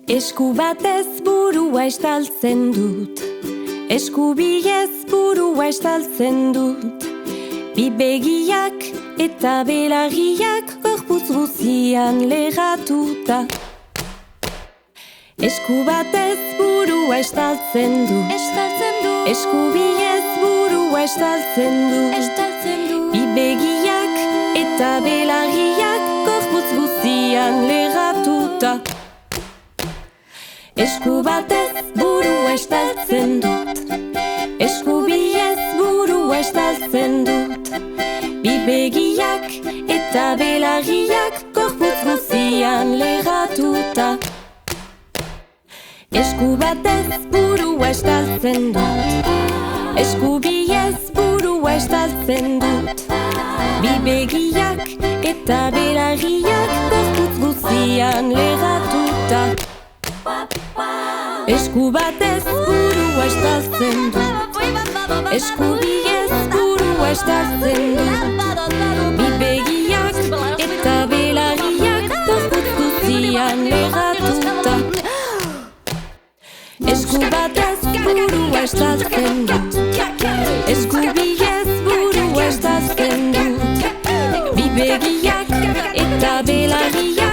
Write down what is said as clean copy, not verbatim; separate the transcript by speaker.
Speaker 1: Esku batez burua estaltzen dut, esku biez burua estaltzen dut. Bi begiak eta belarriak gorputz guzian leratuta. Esku batez burua estaltzen dut, esku biez burua estaltzen dut. Bi begiak eta belarriak gorputz guzian leratuta. Esku batez burua estaltzen dut, esku biez burua estaltzen dut. Bi begiak eta belarriak gorputz guzian leratuta. Esku batez burua estaltzen dut, esku biez burua estaltzen dut. Bi begiak eta belarriak gorputz guzian leratuta. Esku batez burua estaltzen dut, esku biez burua estaltzen dut. Bi begiak eta belarriak gorputz guzian leratuta. Esku batez burua estaltzen dut, esku biez burua estaltzen dut. Bi begiak eta belarriak